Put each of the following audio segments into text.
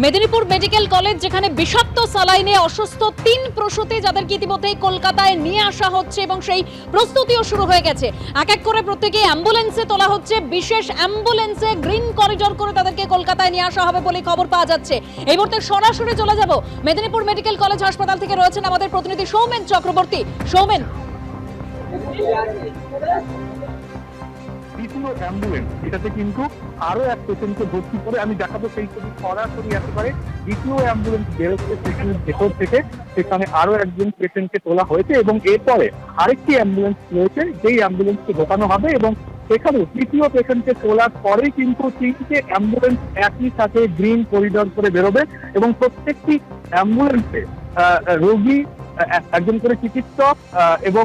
Medinipur medical college যেখানে বিষাক্ত স্যালাইনে অসুস্থ 3 প্রসূতি যাদেরকে ইতিমধ্যেই কলকাতায় নিয়ে আসা হচ্ছে এবং সেই প্রস্তুতিও শুরু হয়ে গেছে। এক এক করে প্রত্যেকে অ্যাম্বুলেন্সে তোলা হচ্ছে, বিশেষ অ্যাম্বুলেন্সে গ্রিন করিডোর করে তাদেরকে কলকাতায় নিয়ে আসা হবে বলে খবর পাওয়া যাচ্ছে। এই মুহূর্তে সরাসরি চলে যাব মেদিনীপুর মেডিকেল কলেজ হাসপাতাল থেকে, রয়েছেন আমাদের প্রতিনিধি সৌমেন চক্রবর্তী। সৌমেন, দ্বিতীয় অ্যাম্বুলেন্স এটাতে কিন্তু আরো এক পেশেন্টকে ভর্তি করে আমি দেখাবো সেই ছবি সরাসরি একেবারে দ্বিতীয় অ্যাম্বুলেন্স বেরোচ্ছে স্টেশনের ভেতর থেকে, সেখানে আরো একজন পেশেন্টকে তোলা হয়েছে এবং এরপরে আরেকটি অ্যাম্বুলেন্স রয়েছে যেই অ্যাম্বুলেন্সকে ঢোকানো হবে এবং সেখানে তৃতীয় পেশেন্টকে তোলার পরেই কিন্তু 3টে অ্যাম্বুলেন্স একই সাথে গ্রিন করিডোর করে বেরোবে এবং প্রত্যেকটি অ্যাম্বুলেন্সে রোগী, একজন করে চিকিৎসক এবং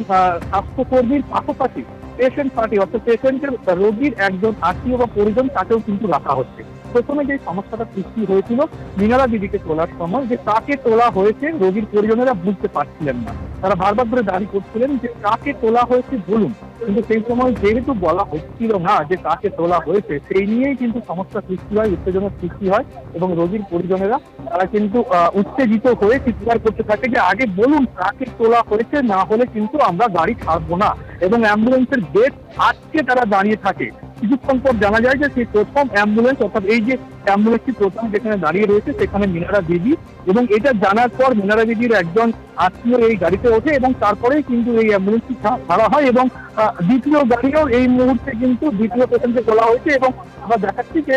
স্বাস্থ্যকর্মীর পাশাপাশি পেশেন্ট পার্টি অর্থাৎ পেশেন্টের রোগীর একজন আত্মীয় বা পরিজন তাকেও কিন্তু রাখা হচ্ছে। প্রথমে যে সমস্যাটা সৃষ্টি হয়েছিল মীনারা দিদিকে তোলার সময়, যে কাকে তোলা হয়েছে রোগীর পরিজনেরা বুঝতে পারছিলেন না, তারা বারবার ধরে দাবি করছিলেন যে কাকে তোলা হয়েছে বলুন, কিন্তু সেই সময় যেহেতু বলা হচ্ছিল না যে কাকে তোলা হয়েছে, সেই নিয়েই কিন্তু সমস্যা সৃষ্টি হয়, উত্তেজনার সৃষ্টি হয় এবং রোগীর পরিজনেরা তারা কিন্তু উত্তেজিত হয়ে চিৎকার করতে থাকে যে আগে বলুন কাকে তোলা হয়েছে, না হলে কিন্তু আমরা গাড়ি ছাড়বো না, এবং অ্যাম্বুলেন্সের গেট আটকে তারা দাঁড়িয়ে থাকে। কিছুক্ষণ পর জানা যায় যে সেই প্রথম অ্যাম্বুলেন্স, অর্থাৎ এই যে অ্যাম্বুলেন্সটি প্রথম যেখানে দাঁড়িয়ে রয়েছে সেখানে মীনারা দিদি, এবং এটা জানার পর মীনারা দিদির একজন আত্মীয় এই গাড়িতে ওঠে এবং তারপরেই কিন্তু এই অ্যাম্বুলেন্সটি ছাড়া হয় এবং দ্বিতীয় গাড়িও এই মুহূর্তে কিন্তু দ্বিতীয় পেশেন্টকে তোলা হয়েছে এবং আমরা দেখাচ্ছি যে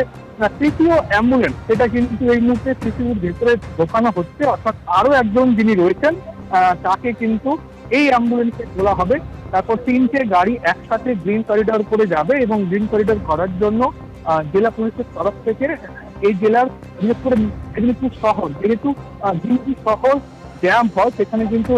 তৃতীয় অ্যাম্বুলেন্স সেটা কিন্তু এই মুহূর্তে সিসির ভেতরে ঢোকানো হচ্ছে, অর্থাৎ আরো একজন যিনি রয়েছেন তাকে কিন্তু এই অ্যাম্বুলেন্সে তোলা হবে। তারপর 3টে গাড়ি একসাথে গ্রিন করিডোর করে যাবে এবং গ্রিন করিডোর করার জন্য জেলা পুলিশের তরফ থেকে এই জেলার বিশেষ করে মেদিনীপুর শহর, যেহেতু দিনটি শহর জ্যাম হয়, সেখানে কিন্তু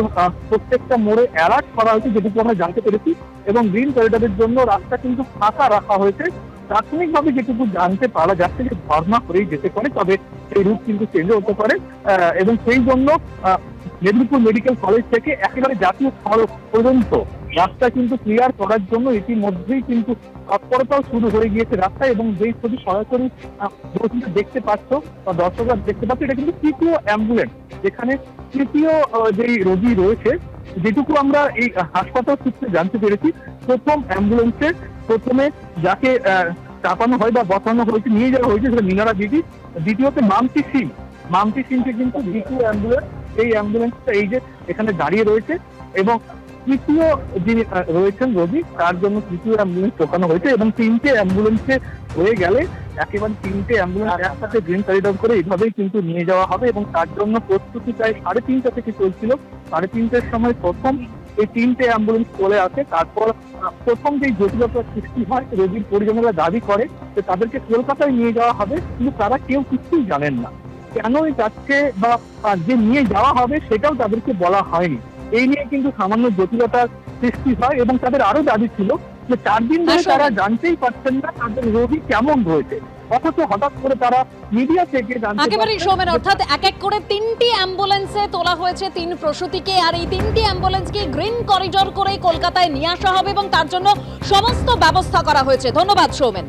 প্রত্যেকটা মোড়ে অ্যালার্ট করা হয়েছে যেটুকু আমরা জানতে পেরেছি, এবং গ্রিন করিডোরের জন্য রাস্তা কিন্তু ফাঁকা রাখা হয়েছে। প্রাথমিকভাবে যেটুকু জানতে পারা যাচ্ছে যে ধর্ণা করেই যেতে পারে, তবে সেই রুট কিন্তু চেঞ্জ হতে পারে এবং সেই জন্য মেদিনীপুর মেডিকেল কলেজ থেকে একেবারে জাতীয় সড়ক পর্যন্ত রাস্তা কিন্তু ক্লিয়ার করার জন্য ইতিমধ্যেই কিন্তু তৎপরতাও শুরু হয়ে গিয়েছে রাস্তায়, এবং যেই ছবি সরাসরি দেখতে পাচ্ছ বা দর্শকরা দেখতে পাচ্ছ, এটা কিন্তু তৃতীয় অ্যাম্বুলেন্স, যেখানে তৃতীয় যেই রোগী রয়েছে, যেটুকু আমরা এই হাসপাতাল সূত্রে জানতে পেরেছি, প্রথম অ্যাম্বুলেন্সে প্রথমে যাকে চাপানো হয় বা বসানো হয়েছে, নিয়ে যাওয়া হয়েছে সেটা মীনারা দিদি, দ্বিতীয়তে মামতি সিংকে কিন্তু দ্বিতীয় অ্যাম্বুলেন্স, এই অ্যাম্বুলেন্সটা এই যে এখানে দাঁড়িয়ে রয়েছে, এবং তৃতীয় যিনি রয়েছেন রোগী তার জন্য তৃতীয় অ্যাম্বুলেন্স ঢোকানো হয়েছে এবং 3টে অ্যাম্বুলেন্সে হয়ে গেলে একেবারে 3টে অ্যাম্বুলেন্স একসাথে গ্রিন করিডোর করে এইভাবেই কিন্তু নিয়ে যাওয়া হবে এবং তার জন্য প্রস্তুতি প্রায় 3:30টা থেকে চলছিল। 3:30টার সময় প্রথম এই 3টে অ্যাম্বুলেন্স চলে আসে। তারপর প্রথম যে জটিলতার সৃষ্টি হয়, রোগীর পরিজনেরা দাবি করে যে তাদেরকে কলকাতায় নিয়ে যাওয়া হবে, কিন্তু তারা কেউ কিছুই জানেন না কেনই যাচ্ছে বা যে নিয়ে যাওয়া হবে সেটাও তাদেরকে বলা হয়নি। এই নিয়ে কিন্তু সামান্য জটিলতার সৃষ্টি হয় এবং তাদের আরো দাবি ছিল যে 4 দিন ধরে তারা জানতেই পারছেন না তাদের রোগী কেমন রয়েছে, অথচ হঠাৎ করে তারা মিডিয়া থেকে জানতে একেবারে সৌমেন, অর্থাৎ এক এক করে 3টি অ্যাম্বুলেন্সে তোলা হয়েছে 3 প্রসূতিকে, আর এই 3টি অ্যাম্বুলেন্সকে গ্রিন করিডোর করে কলকাতায় নিয়ে আসা হবে এবং তার জন্য সমস্ত ব্যবস্থা করা হয়েছে। ধন্যবাদ সৌমেন।